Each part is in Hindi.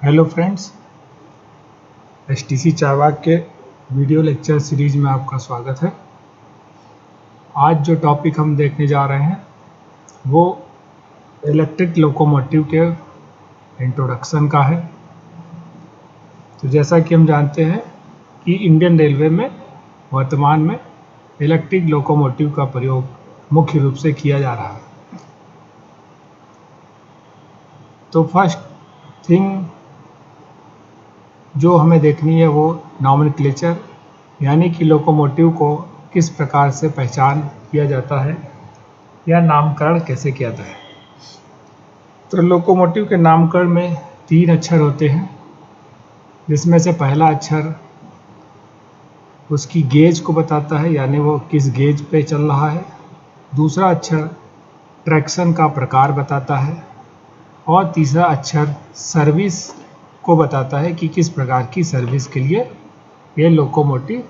हेलो फ्रेंड्स, एसटीसी चारवाक के वीडियो लेक्चर सीरीज में आपका स्वागत है। आज जो टॉपिक हम देखने जा रहे हैं वो इलेक्ट्रिक लोकोमोटिव के इंट्रोडक्शन का है। तो जैसा कि हम जानते हैं कि इंडियन रेलवे में वर्तमान में इलेक्ट्रिक लोकोमोटिव का प्रयोग मुख्य रूप से किया जा रहा है। तो फर्स्ट थिंग जो हमें देखनी है वो नॉमेनक्लेचर, यानी कि लोकोमोटिव को किस प्रकार से पहचान किया जाता है या नामकरण कैसे किया जाता है। तो लोकोमोटिव के नामकरण में 3 अक्षर होते हैं, जिसमें से पहला अक्षर उसकी गेज को बताता है, यानी वो किस गेज पे चल रहा है। दूसरा अक्षर ट्रैक्शन का प्रकार बताता है और तीसरा अक्षर सर्विस को बताता है कि किस प्रकार की सर्विस के लिए ये लोकोमोटिव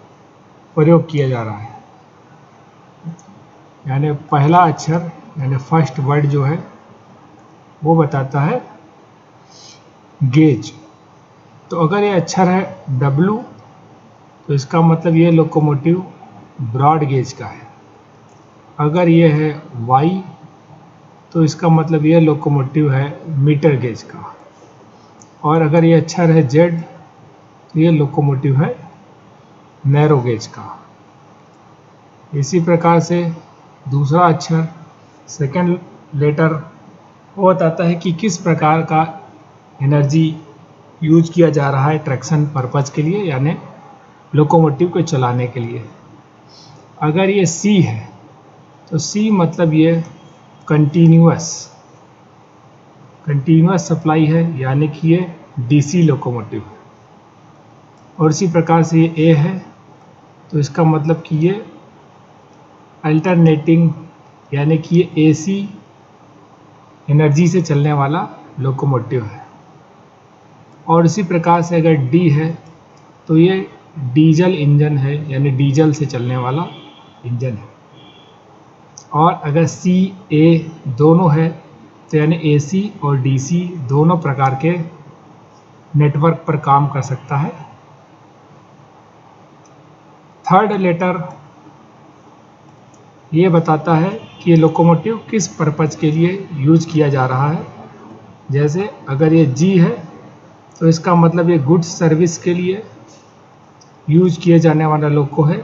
प्रयोग किया जा रहा है। यानी पहला अक्षर यानी फर्स्ट वर्ड जो है वो बताता है गेज। तो अगर ये अक्षर है W तो इसका मतलब ये लोकोमोटिव ब्रॉड गेज का है। अगर ये है Y तो इसका मतलब ये लोकोमोटिव है मीटर गेज का। और अगर ये अक्षर है Z तो ये लोकोमोटिव है नैरो गेज का। इसी प्रकार से दूसरा अक्षर सेकंड लेटर वो बताता है कि किस प्रकार का एनर्जी यूज किया जा रहा है ट्रैक्शन पर्पज के लिए, यानी लोकोमोटिव को चलाने के लिए। अगर ये C है तो C मतलब ये कंटिन्यूअस सप्लाई है, यानी कि ये DC लोकोमोटिव है। और इसी प्रकार से ये A है तो इसका मतलब कि ये अल्टरनेटिंग, यानी कि ये AC एनर्जी से चलने वाला लोकोमोटिव है। और इसी प्रकार से अगर D है तो ये डीजल इंजन है, यानी डीजल से चलने वाला इंजन है। और अगर CA दोनों है तो यानी AC और DC दोनों प्रकार के नेटवर्क पर काम कर सकता है। थर्ड लेटर ये बताता है कि ये लोकोमोटिव किस पर्पज के लिए यूज किया जा रहा है। जैसे अगर ये G है तो इसका मतलब ये गुड्स सर्विस के लिए यूज किए जाने वाला लोको है।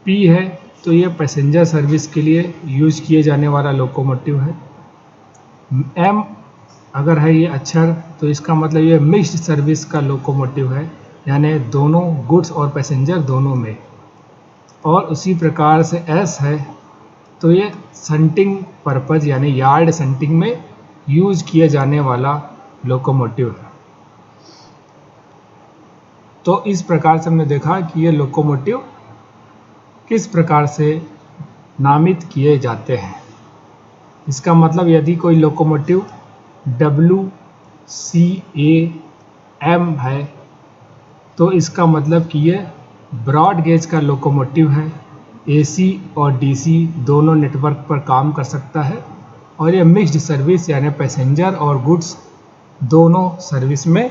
P है तो ये पैसेंजर सर्विस के लिए यूज किए जाने वाला लोकोमोटिव है। M अगर है ये अक्षर तो इसका मतलब ये मिक्स्ड सर्विस का लोकोमोटिव है, यानी दोनों गुड्स और पैसेंजर दोनों में। और उसी प्रकार से S है तो ये शंटिंग पर्पज यानी यार्ड शंटिंग में यूज किए जाने वाला लोकोमोटिव है। तो इस प्रकार से हमने देखा कि ये लोकोमोटिव किस प्रकार से नामित किए जाते हैं। इसका मतलब यदि कोई लोकोमोटिव WCAM है तो इसका मतलब कि ये ब्रॉड गेज का लोकोमोटिव है। AC और DC दोनों नेटवर्क पर काम कर सकता है और ये मिक्स्ड सर्विस यानी पैसेंजर और गुड्स दोनों सर्विस में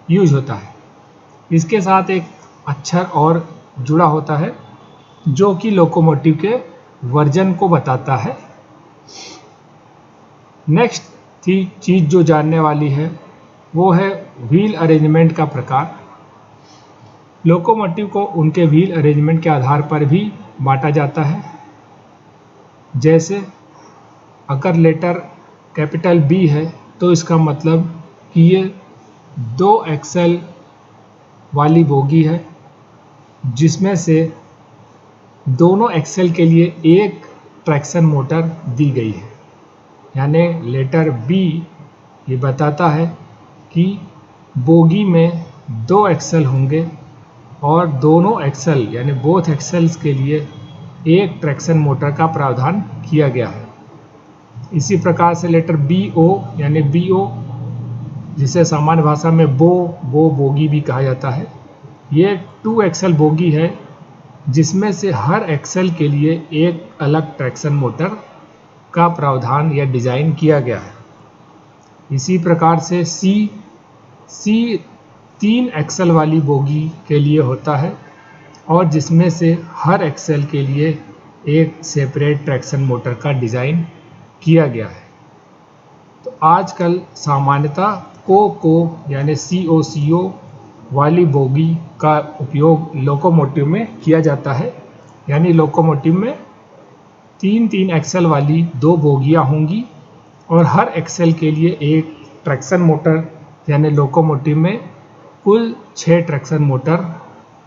यूज होता है। इसके साथ एक अक्षर और जुड़ा होता है जो कि लोकोमोटिव के वर्जन को बताता है। नेक्स्ट चीज़ जो जानने वाली है वो है व्हील अरेंजमेंट का प्रकार। लोकोमोटिव को उनके व्हील अरेंजमेंट के आधार पर भी बांटा जाता है। जैसे अगर लेटर कैपिटल B है तो इसका मतलब कि ये 2 एक्सल वाली बोगी है, जिसमें से दोनों एक्सल के लिए एक ट्रैक्शन मोटर दी गई है। यानी लेटर B ये बताता है कि बोगी में 2 एक्सल होंगे और दोनों एक्सल यानी बोथ एक्सल्स के लिए एक ट्रैक्शन मोटर का प्रावधान किया गया है। इसी प्रकार से लेटर BO यानी BO जिसे सामान्य भाषा में बोगी भी कहा जाता है, ये 2 एक्सल बोगी है जिसमें से हर एक्सल के लिए एक अलग ट्रैक्शन मोटर का प्रावधान या डिज़ाइन किया गया है। इसी प्रकार से C सी 3 एक्सल वाली बोगी के लिए होता है और जिसमें से हर एक्सल के लिए एक सेपरेट ट्रैक्शन मोटर का डिज़ाइन किया गया है। तो आजकल सामान्यतः को यानी COCO वाली बोगी का उपयोग लोकोमोटिव में किया जाता है, यानी लोकोमोटिव में 3 एक्सल वाली 2 बोगियां होंगी और हर एक्सल के लिए एक ट्रैक्शन मोटर, यानी लोकोमोटिव में कुल 6 ट्रैक्शन मोटर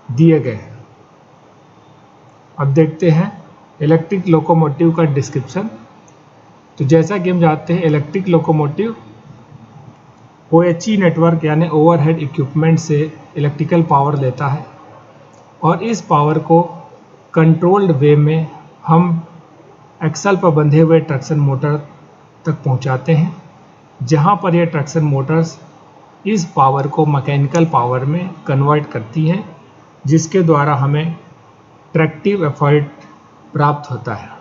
दिए गए हैं। अब देखते हैं इलेक्ट्रिक लोकोमोटिव का डिस्क्रिप्शन। तो जैसा कि हम जानते हैं इलेक्ट्रिक लोकोमोटिव OHE नेटवर्क यानी ओवरहेड इक्विपमेंट से इलेक्ट्रिकल पावर लेता है और इस पावर को कंट्रोल्ड वे में हम एक्सल पर बंधे हुए ट्रैक्शन मोटर तक पहुंचाते हैं, जहां पर यह ट्रैक्शन मोटर्स इस पावर को मैकेनिकल पावर में कन्वर्ट करती हैं, जिसके द्वारा हमें ट्रैक्टिव एफर्ट प्राप्त होता है।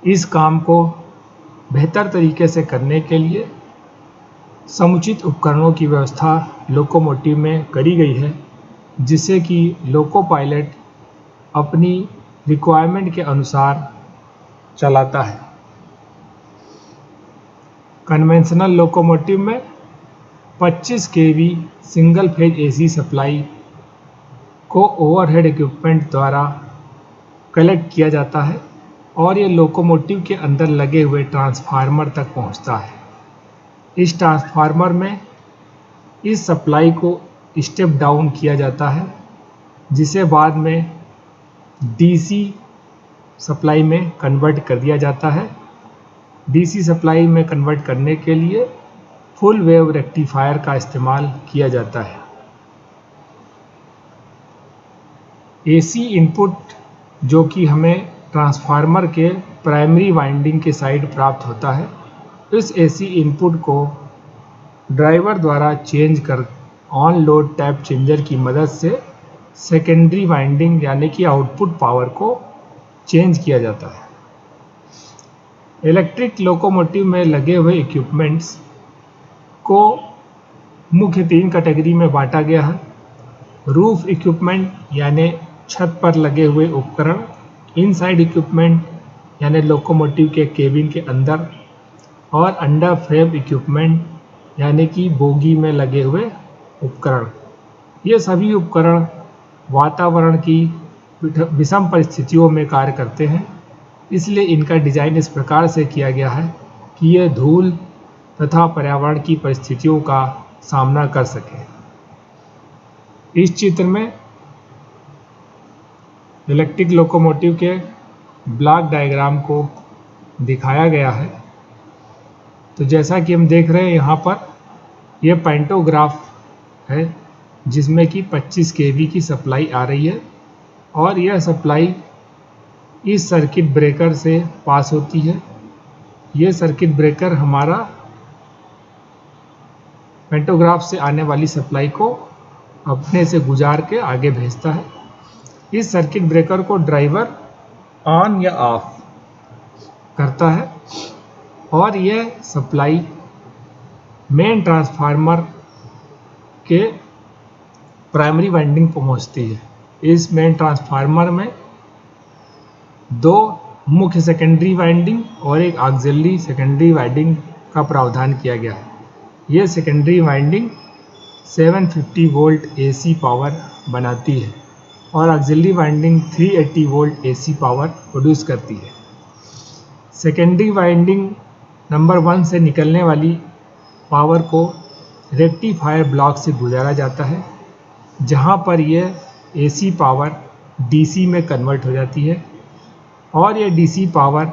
इस काम को बेहतर तरीके से करने के लिए समुचित उपकरणों की व्यवस्था लोकोमोटिव में करी गई है, जिससे कि लोको पायलट अपनी रिक्वायरमेंट के अनुसार चलाता है। कन्वेंशनल लोकोमोटिव में 25 kV single phase AC supply को ओवरहेड इक्विपमेंट द्वारा कलेक्ट किया जाता है और ये लोकोमोटिव के अंदर लगे हुए ट्रांसफार्मर तक पहुंचता है। इस ट्रांसफार्मर में इस सप्लाई को स्टेप डाउन किया जाता है, जिसे बाद में DC सप्लाई में कन्वर्ट कर दिया जाता है। DC सप्लाई में कन्वर्ट करने के लिए फुल वेव रेक्टिफायर का इस्तेमाल किया जाता है। AC इनपुट जो कि हमें ट्रांसफार्मर के प्राइमरी वाइंडिंग के साइड प्राप्त होता है, इस AC इनपुट को ड्राइवर द्वारा चेंज कर ऑन लोड टैप चेंजर की मदद से सेकेंडरी वाइंडिंग यानी कि आउटपुट पावर को चेंज किया जाता है। इलेक्ट्रिक लोकोमोटिव में लगे हुए इक्विपमेंट्स को मुख्य 3 कैटेगरी में बांटा गया है। रूफ इक्विपमेंट यानी छत पर लगे हुए उपकरण, इनसाइड इक्विपमेंट यानी लोकोमोटिव के केबिन के अंदर, और अंडर फ्रेम इक्विपमेंट यानी कि बोगी में लगे हुए उपकरण। ये सभी उपकरण वातावरण की विषम परिस्थितियों में कार्य करते हैं, इसलिए इनका डिज़ाइन इस प्रकार से किया गया है कि ये धूल तथा पर्यावरण की परिस्थितियों का सामना कर सके। इस चित्र में इलेक्ट्रिक लोकोमोटिव के ब्लॉक डायग्राम को दिखाया गया है। तो जैसा कि हम देख रहे हैं यहाँ पर यह पैंटोग्राफ है, जिसमें कि 25 kV की सप्लाई आ रही है और यह सप्लाई इस सर्किट ब्रेकर से पास होती है। यह सर्किट ब्रेकर हमारा पैंटोग्राफ से आने वाली सप्लाई को अपने से गुजार के आगे भेजता है। इस सर्किट ब्रेकर को ड्राइवर ऑन या ऑफ करता है और यह सप्लाई मेन ट्रांसफार्मर के प्राइमरी वाइंडिंग पर पहुंचती है। इस मेन ट्रांसफार्मर में 2 मुख्य सेकेंडरी वाइंडिंग और एक ऑक्सिलरी सेकेंडरी वाइंडिंग का प्रावधान किया गया है। यह secondary winding 750 volt AC power बनाती है और auxiliary winding 380 volt AC power produce करती है। सेकेंडरी वाइंडिंग नंबर 1 से निकलने वाली पावर को रेक्टिफायर ब्लॉक से गुजारा जाता है, जहां पर यह AC पावर DC में कन्वर्ट हो जाती है और यह DC पावर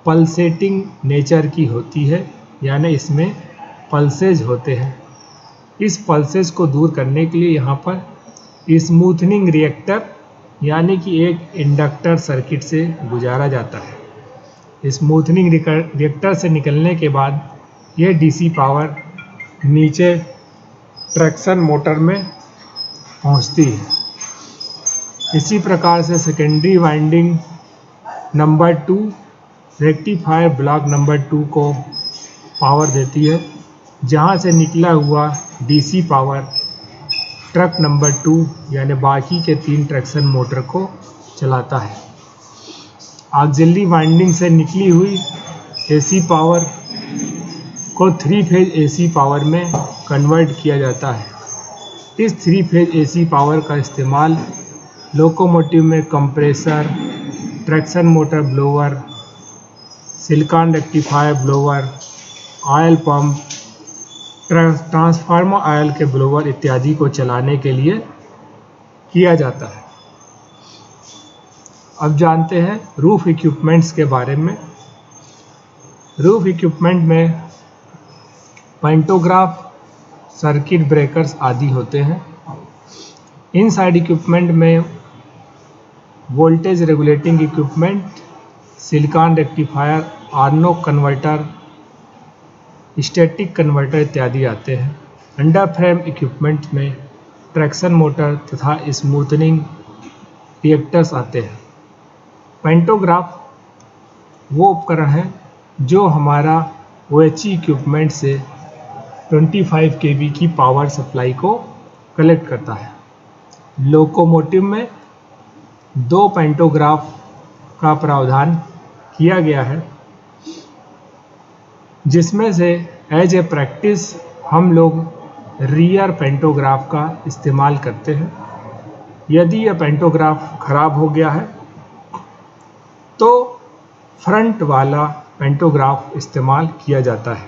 पल्सेटिंग नेचर की होती है, यानी इसमें पल्सेज होते हैं। इस पल्सेज को दूर करने के लिए यहाँ पर स्मूथनिंग रिएक्टर यानी कि एक इंडक्टर सर्किट से गुजारा जाता है। स्मूथनिंग रिएक्टर से निकलने के बाद यह DC पावर नीचे ट्रैक्शन मोटर में पहुंचती है। इसी प्रकार से secondary winding number 2 rectifier block number 2 को पावर देती है जहाँ से निकला हुआ डीसी पावर ट्रक नंबर 2 यानी बाकी के 3 ट्रैक्शन मोटर को चलाता है। ऑक्सिलरी वाइंडिंग से निकली हुई एसी पावर को 3 फेज एसी पावर में कन्वर्ट किया जाता है। इस 3 फेज एसी पावर का इस्तेमाल लोकोमोटिव में compressor, traction motor blower, silicon rectifier blower, oil pump, transformer oil के ब्लोअर इत्यादि को चलाने के लिए किया जाता है। अब जानते हैं रूफ इक्विपमेंट्स के बारे में। रूफ इक्विपमेंट में पैंटोग्राफ, सर्किट ब्रेकर्स आदि होते हैं। इनसाइड इक्विपमेंट में voltage regulating equipment, silicon rectifier, आर्नो converter, static converter इत्यादि आते हैं। अंडर फ्रेम इक्विपमेंट में ट्रैक्शन मोटर तथा स्मूथनिंग रिएक्टर्स आते हैं। पैंटोग्राफ वो उपकरण है जो हमारा OHE इक्विपमेंट से 25 kV की पावर सप्लाई को कलेक्ट करता है। लोकोमोटिव में 2 पैंटोग्राफ का प्रावधान किया गया है, जिसमें से एज ए प्रैक्टिस हम लोग रियर पैंटोग्राफ का इस्तेमाल करते हैं। यदि यह पैंटोग्राफ खराब हो गया है तो फ्रंट वाला पैंटोग्राफ इस्तेमाल किया जाता है।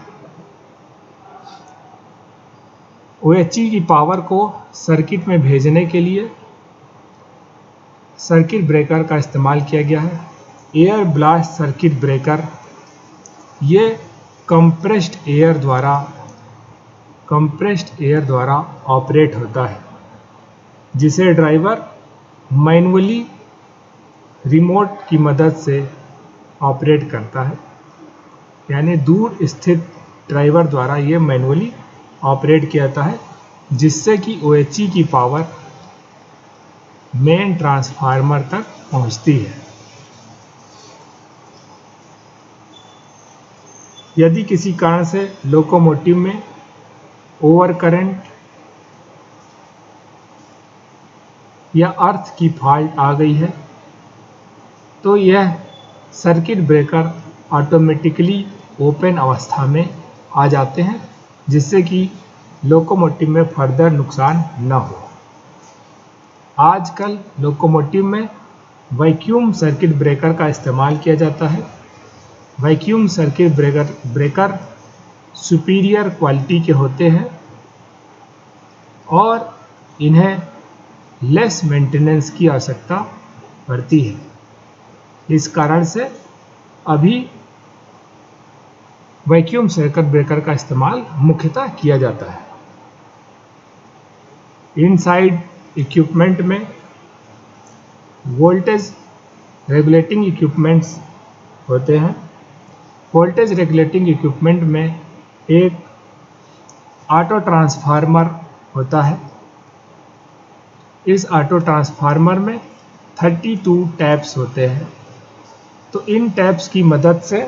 OHE की पावर को सर्किट में भेजने के लिए सर्किट ब्रेकर का इस्तेमाल किया गया है। एयर ब्लास्ट सर्किट ब्रेकर ये कंप्रेस्ड एयर द्वारा ऑपरेट होता है, जिसे ड्राइवर मैनुअली रिमोट की मदद से ऑपरेट करता है। यानी दूर स्थित ड्राइवर द्वारा ये मैनुअली ऑपरेट किया जाता है, जिससे कि OHE की पावर मेन ट्रांसफार्मर तक पहुंचती है। यदि किसी कारण से लोकोमोटिव में ओवर करंट या अर्थ की फॉल्ट आ गई है तो यह सर्किट ब्रेकर ऑटोमेटिकली ओपन अवस्था में आ जाते हैं, जिससे कि लोकोमोटिव में फर्दर नुकसान न हो। आजकल लोकोमोटिव में वैक्यूम सर्किट ब्रेकर का इस्तेमाल किया जाता है। Vacuum circuit breaker superior quality के होते हैं और इन्हें लेस मेंटेनेंस की आवश्यकता पड़ती है। इस कारण से अभी वैक्यूम सर्किट ब्रेकर का इस्तेमाल मुख्यतः किया जाता है। इनसाइड इक्विपमेंट में वोल्टेज रेगुलेटिंग इक्विपमेंट्स होते हैं। वोल्टेज रेगुलेटिंग इक्विपमेंट में एक ऑटो ट्रांसफार्मर होता है। इस ऑटो ट्रांसफार्मर में 32 टैप्स होते हैं। तो इन टैप्स की मदद से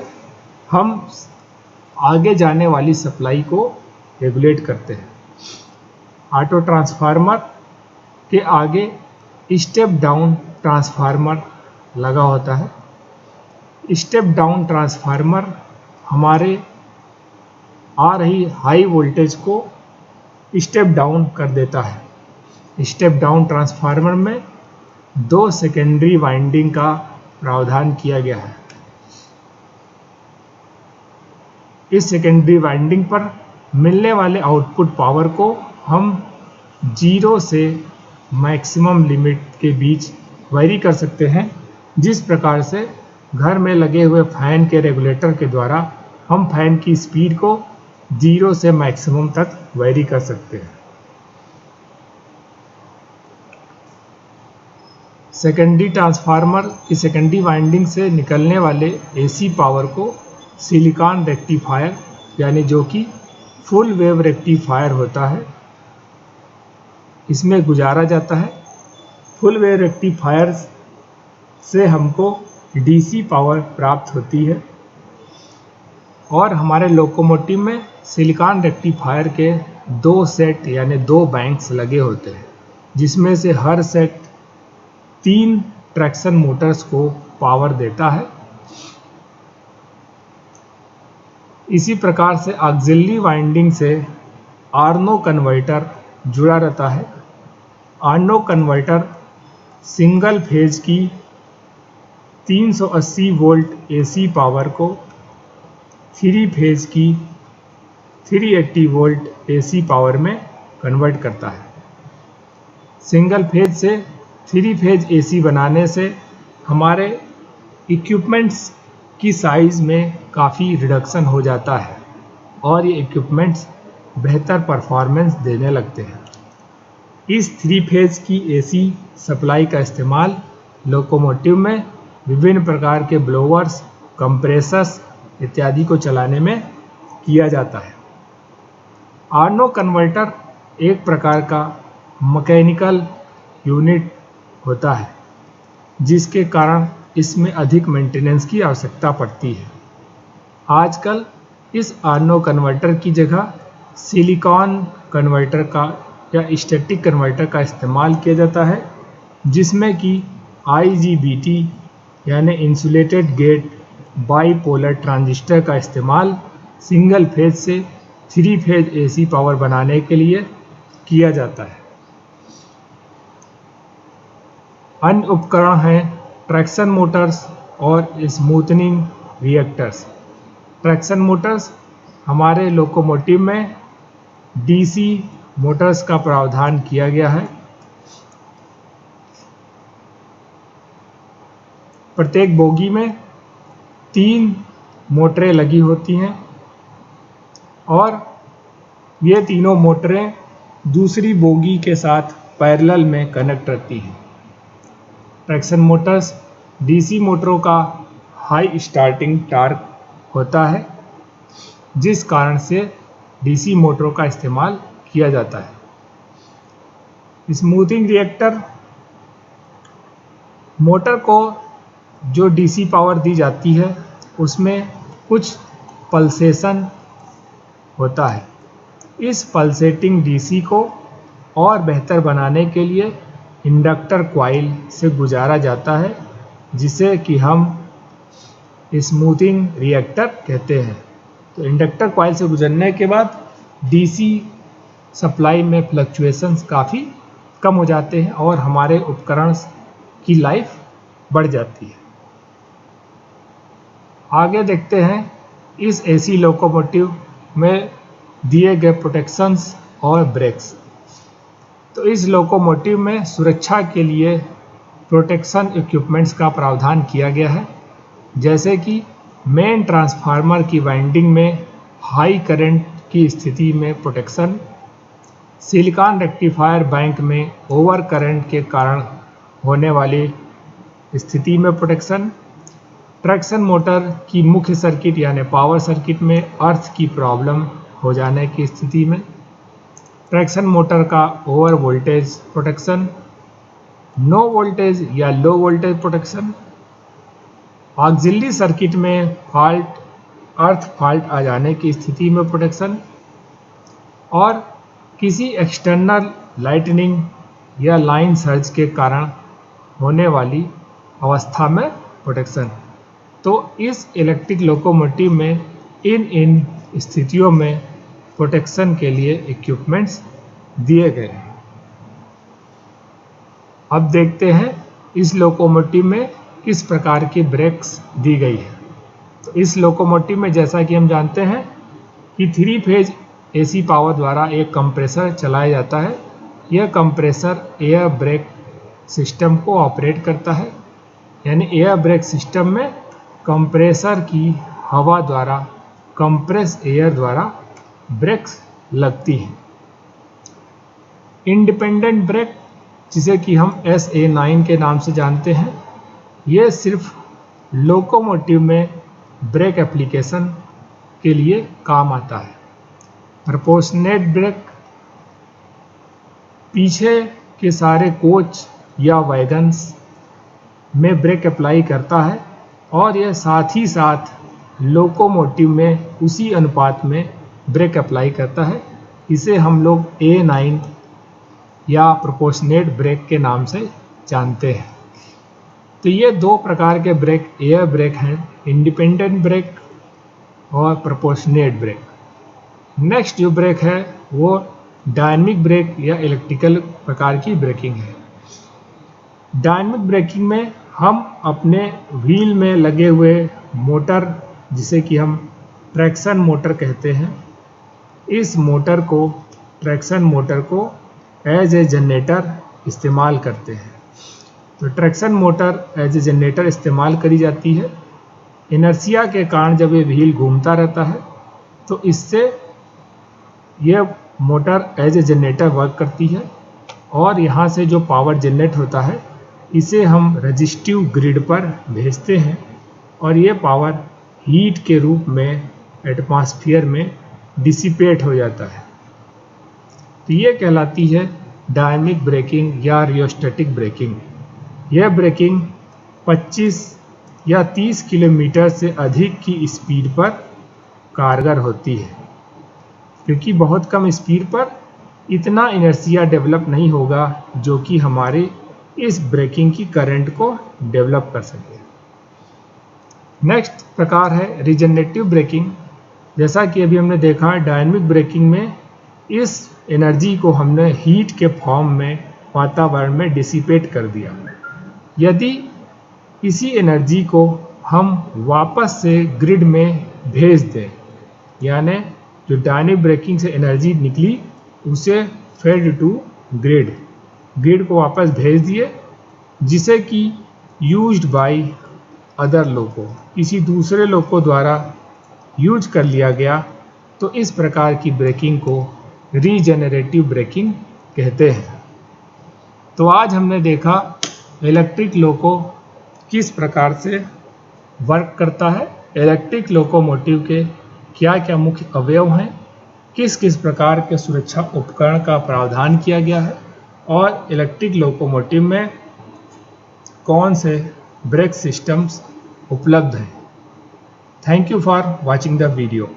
हम आगे जाने वाली सप्लाई को रेगुलेट करते हैं। ऑटो ट्रांसफार्मर के आगे स्टेप डाउन ट्रांसफार्मर लगा होता है। स्टेप डाउन ट्रांसफार्मर हमारे आ रही हाई वोल्टेज को स्टेप डाउन कर देता है। स्टेप डाउन ट्रांसफार्मर में 2 सेकेंडरी वाइंडिंग का प्रावधान किया गया है। इस सेकेंडरी वाइंडिंग पर मिलने वाले आउटपुट पावर को हम 0 से मैक्सिमम लिमिट के बीच वैरी कर सकते हैं। जिस प्रकार से घर में लगे हुए फैन के रेगुलेटर के द्वारा हम फैन की स्पीड को 0 से मैक्सिमम तक वैरी कर सकते हैं। सेकेंडरी ट्रांसफार्मर की सेकेंडरी वाइंडिंग से निकलने वाले एसी पावर को सिलिकॉन रेक्टिफायर यानी जो कि फुल वेव रेक्टिफायर होता है, इसमें गुजारा जाता है। फुल वेव रेक्टिफायर से हमको डीसी पावर प्राप्त होती है और हमारे लोकोमोटिव में सिलिकॉन रेक्टिफायर के 2 सेट यानी 2 बैंक्स लगे होते हैं, जिसमें से हर सेट 3 ट्रैक्शन मोटर्स को पावर देता है। इसी प्रकार से ऑक्सिलरी वाइंडिंग से आर्नो कन्वर्टर जुड़ा रहता है। आर्नो कन्वर्टर सिंगल फेज की 380 वोल्ट एसी पावर को 3 फेज की 380 वोल्ट एसी पावर में कन्वर्ट करता है। सिंगल फेज से 3 फेज एसी बनाने से हमारे इक्विपमेंट्स की साइज में काफ़ी रिडक्शन हो जाता है और ये इक्विपमेंट्स बेहतर परफॉर्मेंस देने लगते हैं। इस 3 फेज की एसी सप्लाई का इस्तेमाल लोकोमोटिव में विभिन्न प्रकार के ब्लोअर्स, कंप्रेसर्स इत्यादि को चलाने में किया जाता है। आर्नो कन्वर्टर एक प्रकार का मैकेनिकल यूनिट होता है, जिसके कारण इसमें अधिक मेंटेनेंस की आवश्यकता पड़ती है। आजकल इस आर्नो कन्वर्टर की जगह सिलिकॉन कन्वर्टर का या स्टैटिक कन्वर्टर का इस्तेमाल किया जाता है, जिसमें कि IGBT यानी इंसुलेटेड गेट बाईपोलर ट्रांजिस्टर का इस्तेमाल सिंगल फेज से 3 फेज एसी पावर बनाने के लिए किया जाता है। अन्य उपकरण हैं ट्रैक्शन मोटर्स और स्मूथनिंग रिएक्टर्स। ट्रैक्शन मोटर्स हमारे लोकोमोटिव में DC मोटर्स का प्रावधान किया गया है। प्रत्येक बोगी में 3 मोटरें लगी होती हैं और ये तीनों मोटरें दूसरी बोगी के साथ पैरेलल में कनेक्ट रहती हैं। ट्रैक्शन मोटर्स DC मोटरों का हाई स्टार्टिंग टॉर्क होता है, जिस कारण से DC मोटरों का इस्तेमाल किया जाता है। स्मूथिंग रिएक्टर मोटर को जो DC पावर दी जाती है उसमें कुछ पल्सेशन होता है। इस पल्सेटिंग DC को और बेहतर बनाने के लिए इंडक्टर कॉइल से गुजारा जाता है, जिसे कि हम स्मूथिंग रिएक्टर कहते हैं। तो इंडक्टर कॉइल से गुजरने के बाद DC सप्लाई में फ्लक्चुएशंस काफ़ी कम हो जाते हैं और हमारे उपकरण की लाइफ बढ़ जाती है। आगे देखते हैं इस AC लोकोमोटिव में दिए गए प्रोटेक्शंस और ब्रेक्स। तो इस लोकोमोटिव में सुरक्षा के लिए प्रोटेक्शन इक्विपमेंट्स का प्रावधान किया गया है, जैसे कि मेन ट्रांसफार्मर की वाइंडिंग में हाई करंट की स्थिति में प्रोटेक्शन, सिलिकॉन रेक्टिफायर बैंक में ओवर करंट के कारण होने वाली स्थिति में प्रोटेक्शन, ट्रैक्शन मोटर की मुख्य सर्किट यानी पावर सर्किट में अर्थ की प्रॉब्लम हो जाने की स्थिति में, ट्रैक्शन मोटर का over voltage protection, no voltage या low voltage protection, auxiliary circuit में अर्थ फॉल्ट आ जाने की स्थिति में प्रोटेक्शन और किसी एक्सटर्नल लाइटनिंग या लाइन सर्ज के कारण होने वाली अवस्था में प्रोटेक्शन। तो इस इलेक्ट्रिक लोकोमोटिव में इन स्थितियों में प्रोटेक्शन के लिए इक्विपमेंट्स दिए गए हैं। अब देखते हैं इस लोकोमोटिव में किस प्रकार की ब्रेक्स दी गई है। तो इस लोकोमोटिव में जैसा कि हम जानते हैं कि 3 फेज AC पावर द्वारा एक कंप्रेसर चलाया जाता है। यह कंप्रेसर एयर ब्रेक सिस्टम को ऑपरेट करता है, यानी एयर ब्रेक सिस्टम में कंप्रेसर की हवा द्वारा कंप्रेस एयर द्वारा ब्रेक्स लगती हैं। इंडिपेंडेंट ब्रेक, जिसे कि हम SA9 के नाम से जानते हैं, ये सिर्फ लोकोमोटिव में ब्रेक एप्लीकेशन के लिए काम आता है। प्रोपोर्शनेट ब्रेक पीछे के सारे कोच या वैगन्स में ब्रेक अप्लाई करता है और यह साथ ही साथ लोकोमोटिव में उसी अनुपात में ब्रेक अप्लाई करता है। इसे हम लोग A9 या प्रोपोर्शनेट ब्रेक के नाम से जानते हैं। तो ये दो प्रकार के ब्रेक एयर ब्रेक हैं, इंडिपेंडेंट ब्रेक और प्रोपोर्शनेट ब्रेक। नेक्स्ट जो ब्रेक है वो डायनेमिक ब्रेक या इलेक्ट्रिकल प्रकार की ब्रेकिंग है। डायनेमिक ब्रेकिंग में हम अपने व्हील में लगे हुए मोटर, जिसे कि हम ट्रैक्शन मोटर कहते हैं, इस मोटर को ट्रैक्शन मोटर को एज ए जनरेटर इस्तेमाल करते हैं। तो traction motor as a generator इस्तेमाल करी जाती है। इनर्शिया के कारण जब ये व्हील घूमता रहता है तो इससे यह motor as a generator work करती है और यहाँ से जो पावर जनरेट होता है इसे हम रेजिस्टिव ग्रिड पर भेजते हैं और ये पावर हीट के रूप में एटमॉस्फेयर में डिसिपेट हो जाता है। तो ये कहलाती है डायनेमिक ब्रेकिंग या रियोस्टैटिक ब्रेकिंग। यह ब्रेकिंग 25 या 30 किलोमीटर से अधिक की स्पीड पर कारगर होती है, क्योंकि बहुत कम स्पीड पर इतना इनर्शिया डेवलप नहीं होगा जो कि हमारे इस ब्रेकिंग की करंट को डेवलप कर सके। नेक्स्ट प्रकार है रिजनरेटिव ब्रेकिंग। जैसा कि अभी हमने देखा डायनेमिक ब्रेकिंग में इस एनर्जी को हमने हीट के फॉर्म में वातावरण में डिसिपेट कर दिया। यदि इसी एनर्जी को हम वापस से ग्रिड में भेज दें, यानी जो डायनेमिक ब्रेकिंग से एनर्जी निकली उसे फेड टू ग्रिड को वापस भेज दिए, जिसे कि यूज्ड बाय अदर लोगों, किसी दूसरे लोगों द्वारा यूज कर लिया गया, तो इस प्रकार की ब्रेकिंग को रीजेनरेटिव ब्रेकिंग कहते हैं। तो आज हमने देखा इलेक्ट्रिक लोको किस प्रकार से वर्क करता है, इलेक्ट्रिक लोकोमोटिव के क्या क्या मुख्य अवयव हैं, किस किस प्रकार के सुरक्षा उपकरण का प्रावधान किया गया है और इलेक्ट्रिक लोकोमोटिव में कौन से ब्रेक सिस्टम्स उपलब्ध हैं। Thank you for watching the video.